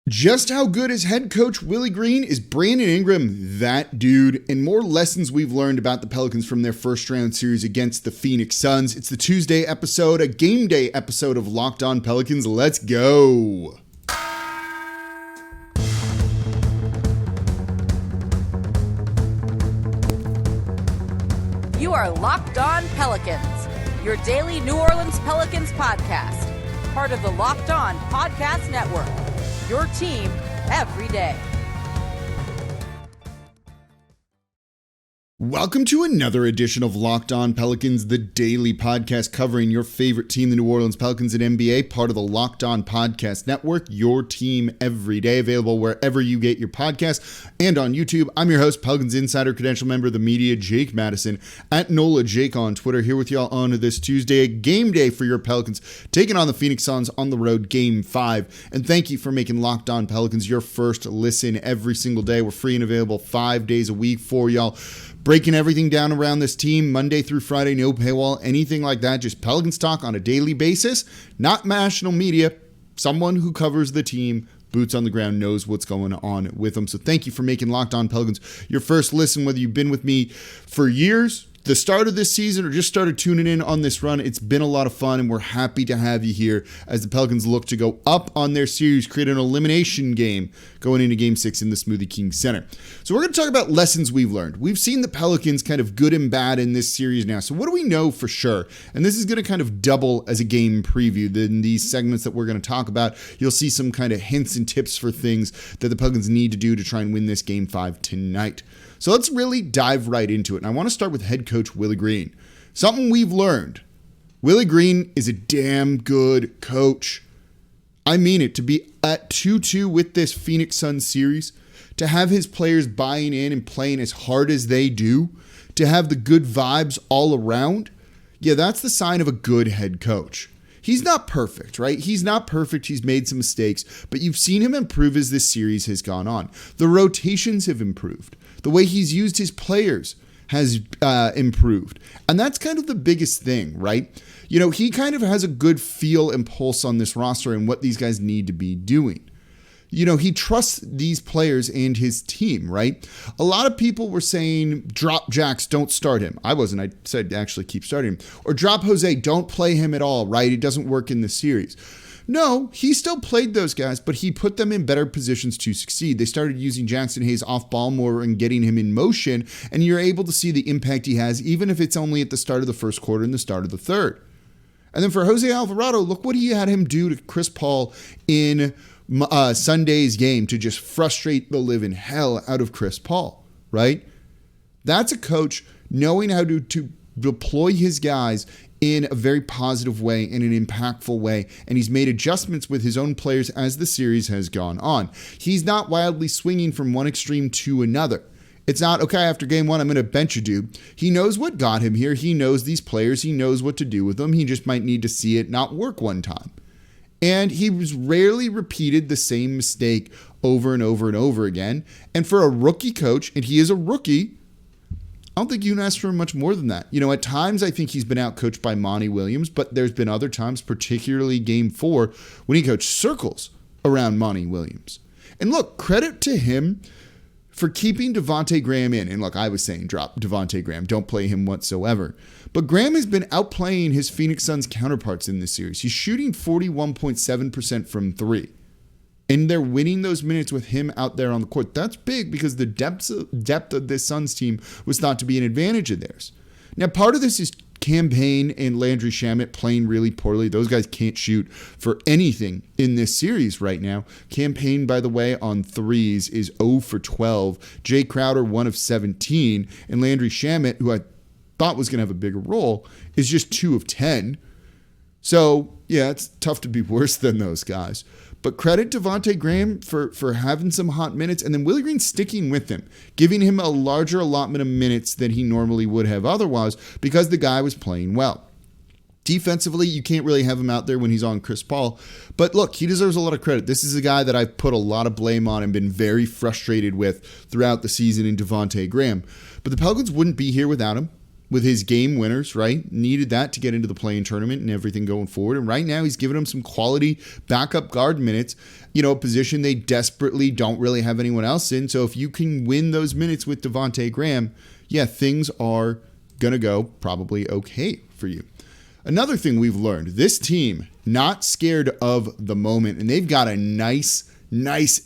Just how good is head coach Willie Green? Is Brandon Ingram that dude? And more lessons we've learned about the Pelicans from their first round series against the Phoenix Suns. It's the Tuesday episode, a game day episode of Locked On Pelicans. Let's go. You are Locked On Pelicans, your daily New Orleans Pelicans podcast, part of the Locked On Podcast Network. Your team every day. Welcome to another edition of Locked On Pelicans, the daily podcast covering your favorite team, the New Orleans Pelicans and NBA, part of the Locked On Podcast Network, your team every day, available wherever you get your podcasts and on YouTube. I'm your host, Pelicans Insider Credential member of the media, Jake Madison, at NOLA Jake on Twitter, here with y'all on this Tuesday, game day for your Pelicans, taking on the Phoenix Suns on the road, Game 5. And thank you for making Locked On Pelicans your first listen every single day. We're free and available 5 days a week for y'all. Breaking everything down around this team, Monday through Friday, no paywall, anything like that. Just Pelicans talk on a daily basis, not national media. Someone who covers the team, boots on the ground, knows what's going on with them. So thank you for making Locked On Pelicans your first listen, whether you've been with me for years, the start of this season, or just started tuning in on this run. It's been a lot of fun, and we're happy to have you here as the Pelicans look to go up on their series, create an elimination game going into Game 6 in the Smoothie King Center. So we're going to talk about lessons we've learned. We've seen the Pelicans kind of good and bad in this series now. So what do we know for sure? And this is going to kind of double as a game preview. In these segments that we're going to talk about, you'll see some kind of hints and tips for things that the Pelicans need to do to try and win this Game 5 tonight. So let's really dive right into it. And I want to start with head coach Willie Green. Something we've learned. Willie Green is a damn good coach. I mean it. To be at 2-2 with this Phoenix Suns series, to have his players buying in and playing as hard as they do, to have the good vibes all around, yeah, that's the sign of a good head coach. He's not perfect, right? He's not perfect. He's made some mistakes, but you've seen him improve as this series has gone on. The rotations have improved. The way he's used his players has improved. And that's kind of the biggest thing, right? You know, he kind of has a good feel and pulse on this roster and what these guys need to be doing. You know, he trusts these players and his team, right? A lot of people were saying, drop Jax, don't start him. I wasn't. I said actually keep starting him. Or drop Jose, don't play him at all, right? It doesn't work in the series. No, he still played those guys, but he put them in better positions to succeed. They started using Jackson Hayes off ball more and getting him in motion, and you're able to see the impact he has, even if it's only at the start of the first quarter and the start of the third. And then for Jose Alvarado, look what he had him do to Chris Paul in Sunday's game to just frustrate the living hell out of Chris Paul, right? That's a coach knowing how to deploy his guys in a very positive way, in an impactful way, and he's made adjustments with his own players as the series has gone on. He's not wildly swinging from one extreme to another. It's not, okay, after game one, I'm going to bench a dude. He knows what got him here. He knows these players. He knows what to do with them. He just might need to see it not work one time. And he was rarely repeated the same mistake over and over and over again. And for a rookie coach, and he is a rookie, I don't think you can ask for much more than that. You know, at times I think he's been outcoached by Monty Williams, but there's been other times, particularly Game 4, when he coached circles around Monty Williams. And look, credit to him for keeping Devontae Graham in. And look, I was saying drop Devontae Graham. Don't play him whatsoever. But Graham has been outplaying his Phoenix Suns counterparts in this series. He's shooting 41.7% from three. And they're winning those minutes with him out there on the court. That's big because the depth of this Suns team was thought to be an advantage of theirs. Now, part of this is Cam Payne and Landry Shamet playing really poorly. Those guys can't shoot for anything in this series right now. Cam Payne, by the way, on threes is 0 for 12. Jay Crowder, 1 of 17. And Landry Shamet, who I thought was going to have a bigger role, is just 2 of 10. So, yeah, it's tough to be worse than those guys. But credit Devontae Graham for having some hot minutes, and then Willie Green sticking with him, giving him a larger allotment of minutes than he normally would have otherwise because the guy was playing well. Defensively, you can't really have him out there when he's on Chris Paul. But look, he deserves a lot of credit. This is a guy that I've put a lot of blame on and been very frustrated with throughout the season in Devontae Graham. But the Pelicans wouldn't be here without him. with his game winners, right? Needed that to get into the play-in tournament and everything going forward. And right now he's giving them some quality backup guard minutes, a position they desperately don't really have anyone else in. So if you can win those minutes with Devontae Graham, things are going to go probably okay for you. Another thing we've learned, this team, not scared of the moment, and they've got a nice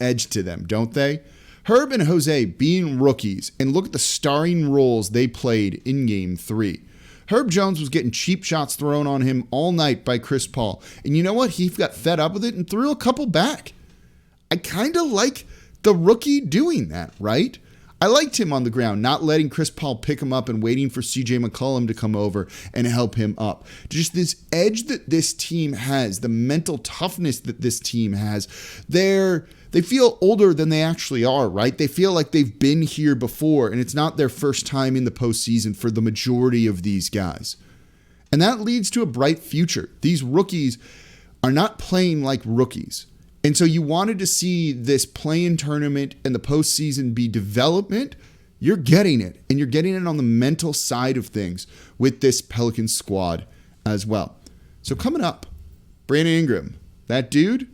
edge to them, don't they? Herb and Jose being rookies, and look at the starring roles they played in Game 3. Herb Jones was getting cheap shots thrown on him all night by Chris Paul. And you know what? He got fed up with it and threw a couple back. I kind of like the rookie doing that, right? I liked him on the ground, not letting Chris Paul pick him up and waiting for CJ McCollum to come over and help him up. Just this edge that this team has, the mental toughness that this team has, they feel older than they actually are, right? They feel like they've been here before, and it's not their first time in the postseason for the majority of these guys. And that leads to a bright future. These rookies are not playing like rookies. And so you wanted to see this play-in tournament and the postseason be development. You're getting it, and you're getting it on the mental side of things with this Pelicans squad as well. So coming up, Brandon Ingram, that dude.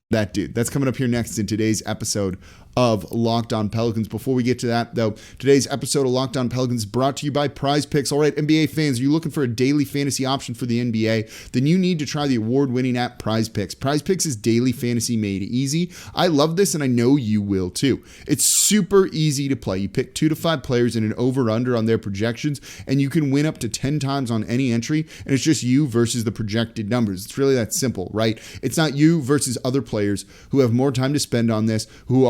That's coming up here next in today's episode of Locked On Pelicans. Before we get to that, though, today's episode of Locked On Pelicans is brought to you by PrizePicks. All right, NBA fans, are you looking for a daily fantasy option for the NBA? Then you need to try the award-winning app PrizePicks. PrizePicks is daily fantasy made easy. I love this, and I know you will too. It's super easy to play. You pick 2 to 5 players and an over-under on their projections, and you can win up to 10 times on any entry, and it's just you versus the projected numbers. It's really that simple, right? It's not you versus other players who have more time to spend on this, who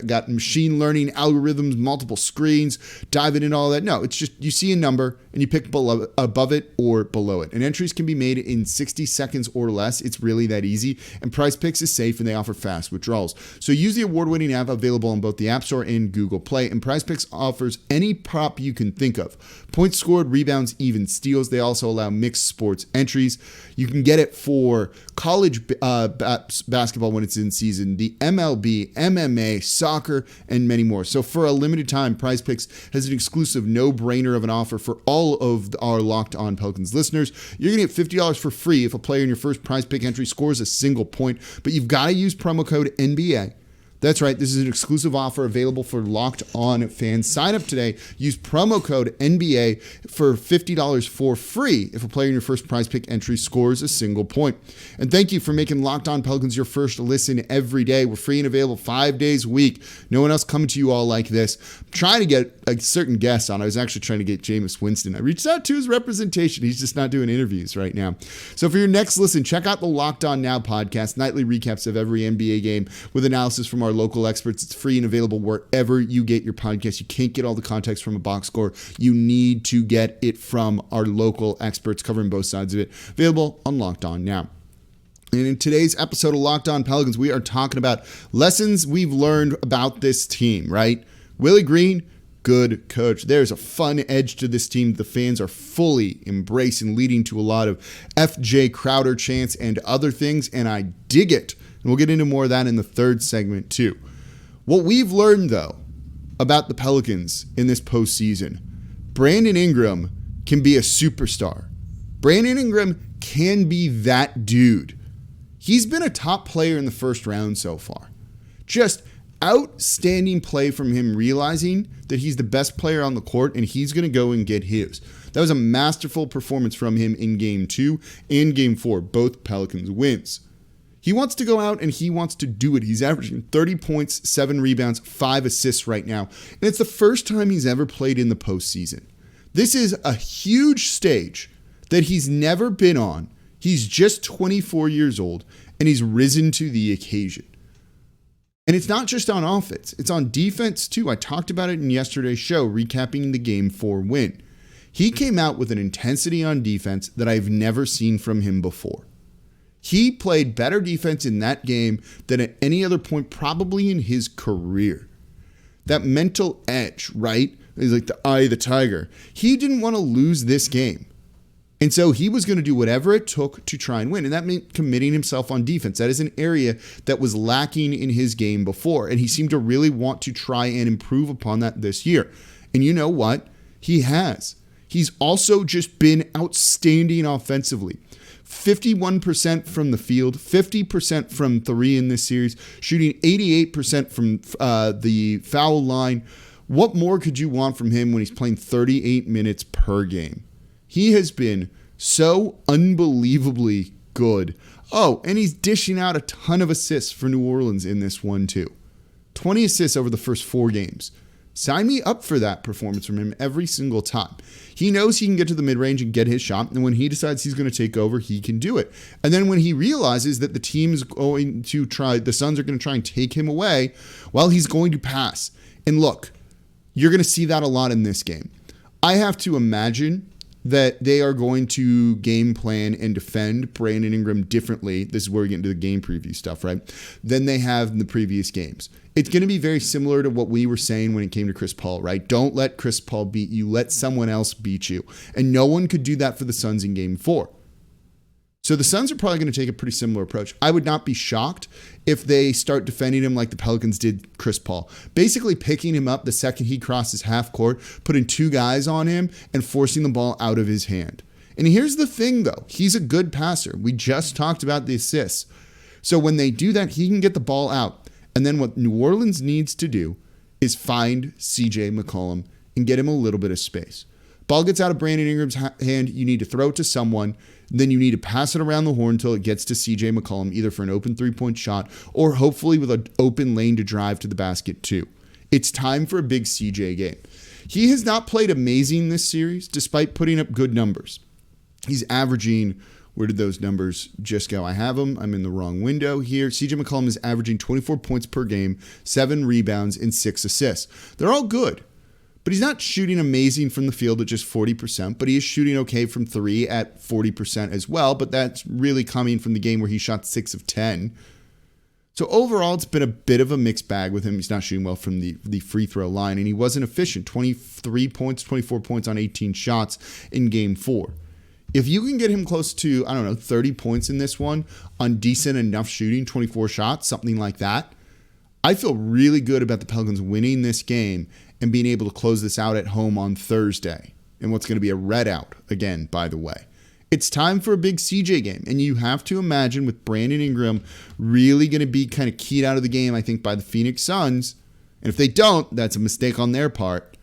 got machine learning algorithms, multiple screens, diving into all that. No, it's just you see a number and you pick above it or below it. And entries can be made in 60 seconds or less. It's really that easy. And PrizePicks is safe and they offer fast withdrawals. So use the award-winning app available on both the App Store and Google Play. And PrizePicks offers any prop you can think of. Points scored, rebounds, even steals. They also allow mixed sports entries. You can get it for college basketball when it's in season, the MLB, MMA, soccer, and many more. So for a limited time, PrizePicks has an exclusive no-brainer of an offer for all of our Locked On Pelicans listeners. You're going to get $50 for free if a player in your first PrizePick entry scores a single point, but you've got to use promo code NBA. That's right. This is an exclusive offer available for Locked On fans. Sign up today. Use promo code NBA for $50 for free if a player in your first PrizePick entry scores a single point. And thank you for making Locked On Pelicans your first listen every day. We're free and available 5 days a week. No one else coming to you all like this. I'm trying to get a certain guest on. I was actually trying to get Jameis Winston. I reached out to his representation. He's just not doing interviews right now. So for your next listen, check out the Locked On Now podcast, nightly recaps of every NBA game with analysis from our local experts. It's free and available wherever you get your podcast. You can't get all the context from a box score. You need to get it from our local experts covering both sides of it. Available on Locked On Now. And in today's episode of Locked On Pelicans, we are talking about lessons we've learned about this team, right? Willie Green, good coach. There's a fun edge to this team the fans are fully embracing, leading to a lot of FJ Crowder chants and other things, and I dig it. And we'll get into more of that in the third segment too. What we've learned, though, about the Pelicans in this postseason, Brandon Ingram can be a superstar. Brandon Ingram can be that dude. He's been a top player in the first round so far. Just outstanding play from him, realizing that he's the best player on the court and he's going to go and get his. That was a masterful performance from him in Game 2 and Game 4, both Pelicans wins. He wants to go out and he wants to do it. He's averaging 30 points, 7 rebounds, 5 assists right now. And it's the first time he's ever played in the postseason. This is a huge stage that he's never been on. He's just 24 years old and he's risen to the occasion. And it's not just on offense. It's on defense too. I talked about it in yesterday's show, recapping the Game 4 win. He came out with an intensity on defense that I've never seen from him before. He played better defense in that game than at any other point probably in his career. That mental edge, right? He's like the eye of the tiger. He didn't want to lose this game. And so he was going to do whatever it took to try and win. And that meant committing himself on defense. That is an area that was lacking in his game before. And he seemed to really want to try and improve upon that this year. And you know what? He has. He's also just been outstanding offensively. 51% from the field, 50% from three in this series, shooting 88% from the foul line. What more could you want from him when he's playing 38 minutes per game? He has been so unbelievably good. Oh, and he's dishing out a ton of assists for New Orleans in this one too. 20 assists over the first 4 games. Sign me up for that performance from him every single time. He knows he can get to the mid-range and get his shot, and when he decides he's going to take over, he can do it. And then when he realizes that the team's going to try, the Suns are going to try and take him away, well, he's going to pass. And look, you're going to see that a lot in this game. I have to imagine that they are going to game plan and defend Brandon Ingram differently. This is where we get into the game preview stuff, right? Than they have in the previous games. It's going to be very similar to what we were saying when it came to Chris Paul, right? Don't let Chris Paul beat you. Let someone else beat you. And no one could do that for the Suns in game 4. So the Suns are probably going to take a pretty similar approach. I would not be shocked if they start defending him like the Pelicans did Chris Paul. Basically picking him up the second he crosses half court, putting 2 guys on him, and forcing the ball out of his hand. And here's the thing, though. He's a good passer. We just talked about the assists. So when they do that, he can get the ball out. And then what New Orleans needs to do is find C.J. McCollum and get him a little bit of space. Ball gets out of Brandon Ingram's hand, you need to throw it to someone, then you need to pass it around the horn until it gets to C.J. McCollum, either for an open 3-point shot or hopefully with an open lane to drive to the basket too. It's time for a big C.J. game. He has not played amazing this series, despite putting up good numbers. He's averaging, where did those numbers just go? I have them. I'm in the wrong window here. C.J. McCollum is averaging 24 points per game, 7 rebounds, and 6 assists. They're all good. But he's not shooting amazing from the field at just 40%, but he is shooting okay from 3 at 40% as well, but that's really coming from the game where he shot 6 of 10. So overall, it's been a bit of a mixed bag with him. He's not shooting well from the free throw line, and he wasn't efficient. 23 points, 24 points on 18 shots in game 4. If you can get him close to, 30 points in this one on decent enough shooting, 24 shots, something like that, I feel really good about the Pelicans winning this game and being able to close this out at home on Thursday in what's going to be a red out again, by the way. It's time for a big CJ game, and you have to imagine with Brandon Ingram really going to be kind of keyed out of the game, I think, by the Phoenix Suns. And if they don't, that's a mistake on their part.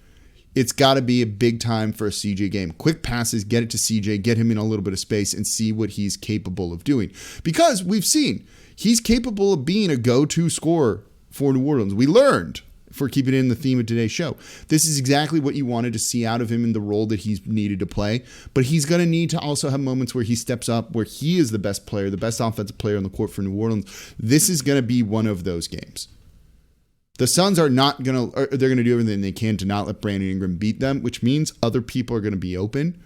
It's got to be a big time for a CJ game. Quick passes, get it to CJ, get him in a little bit of space, and see what he's capable of doing. Because we've seen he's capable of being a go-to scorer for New Orleans. We learned, for keeping it in the theme of today's show, this is exactly what you wanted to see out of him in the role that he's needed to play. But he's going to need to also have moments where he steps up, where he is the best player, the best offensive player on the court for New Orleans. This is going to be one of those games. The Suns are not going to, they're going to do everything they can to not let Brandon Ingram beat them, which means other people are going to be open.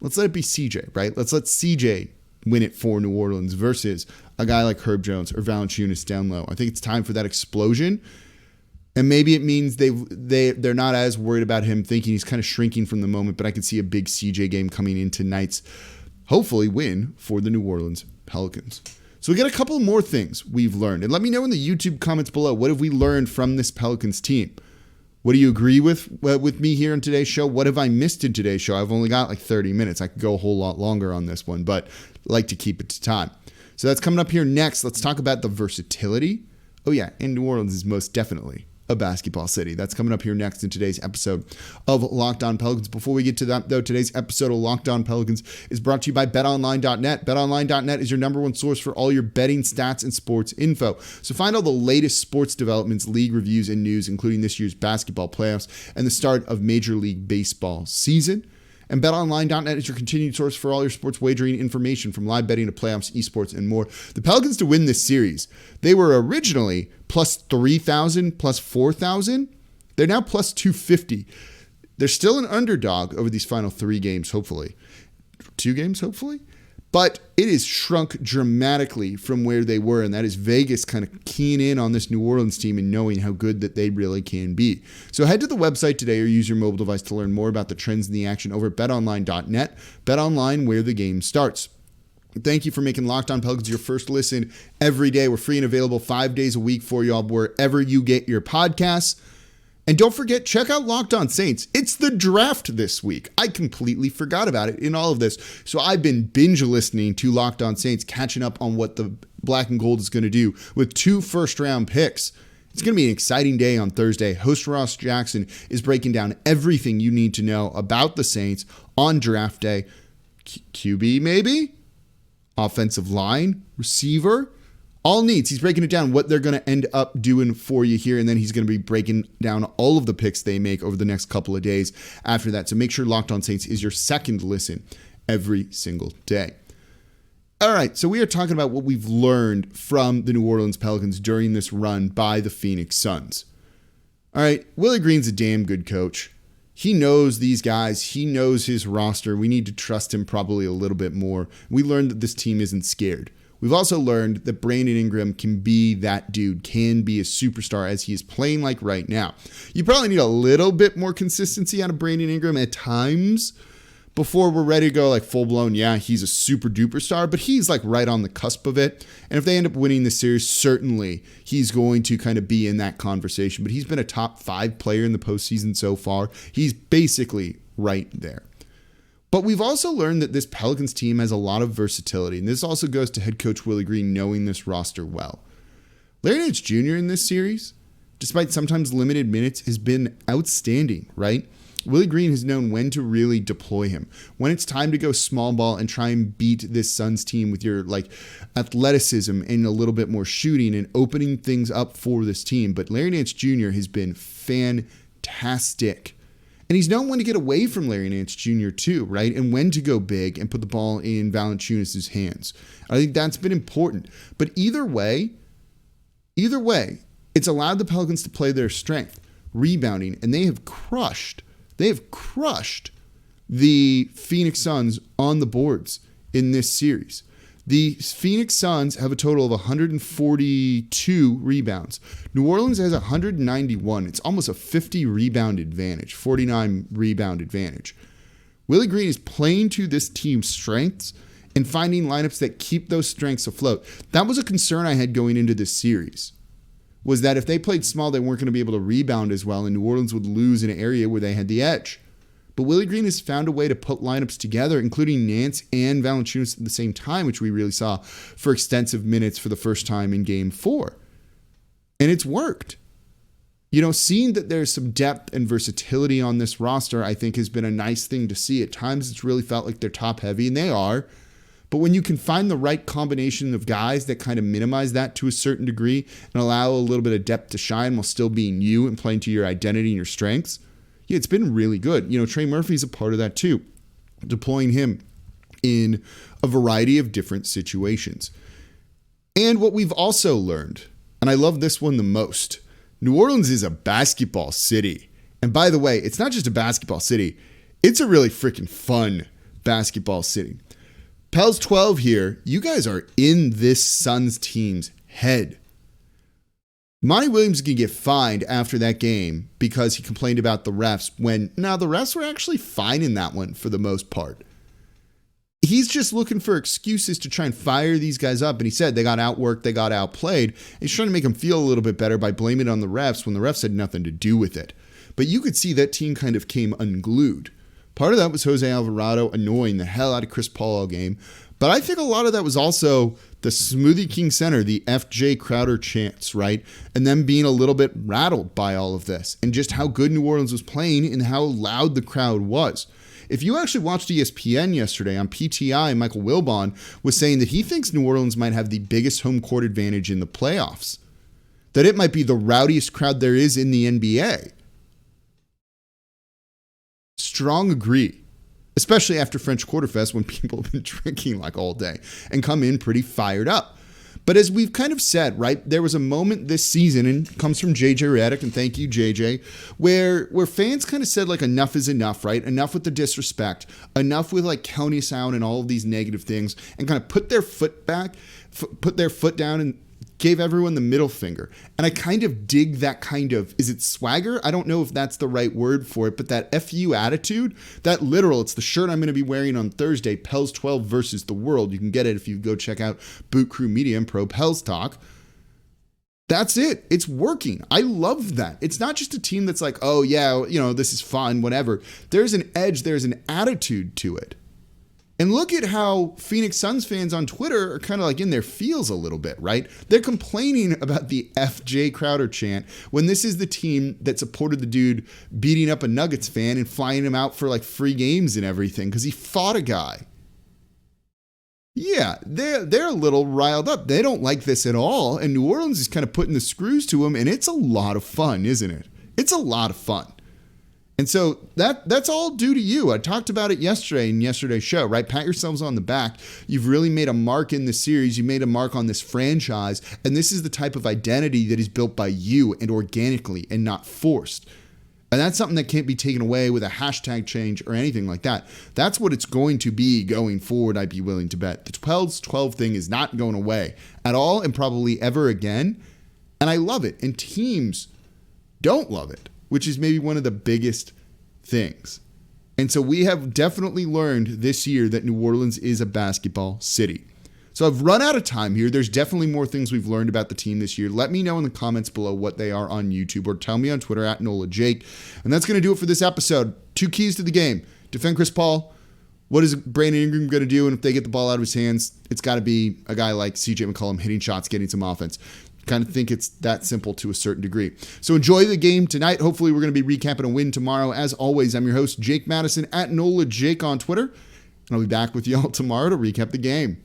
Let's let it be CJ, right? Let's let CJ win it for New Orleans versus a guy like Herb Jones or Valanciunas down low. I think it's time for that explosion. And maybe it means they're not as worried about him thinking he's kind of shrinking from the moment, but I could see a big CJ game coming in tonight's, hopefully, win for the New Orleans Pelicans. So we got a couple more things we've learned. And let me know in the YouTube comments below, what have we learned from this Pelicans team? What do you agree with me here on today's show? What have I missed in today's show? I've only got like 30 minutes. I could go a whole lot longer on this one, but I like to keep it to time. So that's coming up here next. Let's talk about the versatility. Oh yeah, and New Orleans is most definitely a basketball city. That's coming up here next in today's episode of Locked On Pelicans. Before we get to that, though, today's episode of Locked On Pelicans is brought to you by BetOnline.net. BetOnline.net is your number one source for all your betting stats and sports info. So find all the latest sports developments, league reviews, and news, including this year's basketball playoffs and the start of Major League Baseball season. And BetOnline.net is your continued source for all your sports wagering information, from live betting to playoffs, esports, and more. The Pelicans to win this series, they were originally plus 3,000, plus 4,000. They're now plus 250. They're still an underdog over these final 3 games, hopefully. 2 games, hopefully. But it is shrunk dramatically from where they were, and that is Vegas kind of keying in on this New Orleans team and knowing how good that they really can be. So head to the website today or use your mobile device to learn more about the trends in the action over at BetOnline.net. BetOnline, where the game starts. Thank you for making Locked On Pelicans your first listen every day. We're free and available 5 days a week for y'all wherever you get your podcasts. And don't forget, check out Locked On Saints. It's the draft this week. I completely forgot about it in all of this. So I've been binge listening to Locked On Saints, catching up on what the Black and Gold is going to do with 2 first-round picks. It's going to be an exciting day on Thursday. Host Ross Jackson is breaking down everything you need to know about the Saints on draft day. QB maybe? Offensive line? Receiver? All needs. He's breaking it down, what they're going to end up doing for you here, and then he's going to be breaking down all of the picks they make over the next couple of days after that. So make sure Locked On Saints is your second listen every single day. All right, so we are talking about what we've learned from the New Orleans Pelicans during this run by the Phoenix Suns. All right, Willie Green's a damn good coach. He knows these guys. He knows his roster. We need to trust him probably a little bit more. We learned that this team isn't scared. We've also learned that Brandon Ingram can be that dude, can be a superstar as he is playing like right now. You probably need a little bit more consistency out of Brandon Ingram at times before we're ready to go like full blown, yeah, he's a super duper star, but he's like right on the cusp of it. And if they end up winning the series, certainly he's going to kind of be in that conversation. But he's been a top 5 player in the postseason so far. He's basically right there. But we've also learned that this Pelicans team has a lot of versatility, and this also goes to head coach Willie Green knowing this roster well. Larry Nance Jr. in this series, despite sometimes limited minutes, has been outstanding, right? Willie Green has known when to really deploy him, when it's time to go small ball and try and beat this Suns team with your like athleticism and a little bit more shooting and opening things up for this team. But Larry Nance Jr. has been fantastic. And he's known when to get away from Larry Nance Jr. too, right? And when to go big and put the ball in Valanciunas' hands. I think that's been important. But either way, it's allowed the Pelicans to play their strength, rebounding, and they have crushed the Phoenix Suns on the boards in this series. The Phoenix Suns have a total of 142 rebounds. New Orleans has 191. It's almost a 50 rebound advantage, 49 rebound advantage. Willie Green is playing to this team's strengths and finding lineups that keep those strengths afloat. That was a concern I had going into this series, was that if they played small, they weren't going to be able to rebound as well, and New Orleans would lose in an area where they had the edge. But Willie Green has found a way to put lineups together, including Nance and Valanciunas at the same time, which we really saw for extensive minutes for the first time in Game 4. And it's worked. You know, seeing that there's some depth and versatility on this roster, I think has been a nice thing to see. At times, it's really felt like they're top heavy, and they are. But when you can find the right combination of guys that kind of minimize that to a certain degree and allow a little bit of depth to shine while still being you and playing to your identity and your strengths, yeah, it's been really good. You know, Trey Murphy's a part of that too, deploying him in a variety of different situations. And what we've also learned, and I love this one the most, New Orleans is a basketball city. And by the way, it's not just a basketball city, it's a really freaking fun basketball city. Pels 12 here, you guys are in this Suns team's head. Monty Williams can get fined after that game because he complained about the refs when, now the refs were actually fine in that one for the most part. He's just looking for excuses to try and fire these guys up. And he said they got outworked, they got outplayed. And he's trying to make them feel a little bit better by blaming it on the refs when the refs had nothing to do with it. But you could see that team kind of came unglued. Part of that was Jose Alvarado annoying the hell out of Chris Paul all game. But I think a lot of that was also the Smoothie King Center, the FJ Crowder chants, right? And them being a little bit rattled by all of this and just how good New Orleans was playing and how loud the crowd was. If you actually watched ESPN yesterday on PTI, Michael Wilbon was saying that he thinks New Orleans might have the biggest home court advantage in the playoffs. That it might be the rowdiest crowd there is in the NBA. Strong agree. Especially after French Quarter Fest when people have been drinking like all day and come in pretty fired up. But as we've kind of said, right, there was a moment this season, and it comes from JJ Redick, and thank you, JJ, where fans kind of said like enough is enough, right? Enough with the disrespect, enough with like county sound and all of these negative things, and kind of put their foot down and gave everyone the middle finger. And I kind of dig that kind of, is it swagger? I don't know if that's the right word for it, but that FU attitude, that literal, it's the shirt I'm going to be wearing on Thursday, Pels 12 versus the world. You can get it if you go check out Boot Crew Media and Pro Pels Talk. That's it. It's working. I love that. It's not just a team that's like, oh yeah, this is fun, whatever. There's an edge. There's an attitude to it. And look at how Phoenix Suns fans on Twitter are kind of like in their feels a little bit, right? They're complaining about the FJ Crowder chant when this is the team that supported the dude beating up a Nuggets fan and flying him out for like free games and everything because he fought a guy. Yeah, they're a little riled up. They don't like this at all. And New Orleans is kind of putting the screws to them. And it's a lot of fun, isn't it? It's a lot of fun. And so that's all due to you. I talked about it yesterday in yesterday's show, right? Pat yourselves on the back. You've really made a mark in this series. You made a mark on this franchise. And this is the type of identity that is built by you and organically and not forced. And that's something that can't be taken away with a hashtag change or anything like that. That's what it's going to be going forward, I'd be willing to bet. The 12 thing is not going away at all and probably ever again. And I love it. And teams don't love it, which is maybe one of the biggest things. And so we have definitely learned this year that New Orleans is a basketball city. So I've run out of time here. There's definitely more things we've learned about the team this year. Let me know in the comments below what they are on YouTube or tell me on Twitter at NolaJake. And that's going to do it for this episode. 2 keys to the game. Defend Chris Paul. What is Brandon Ingram going to do? And if they get the ball out of his hands, it's got to be a guy like CJ McCollum hitting shots, getting some offense. Kind of think it's that simple to a certain degree. So enjoy the game tonight. Hopefully we're going to be recapping a win tomorrow. As always, I'm your host, Jake Madison at NolaJake on Twitter. And I'll be back with y'all tomorrow to recap the game.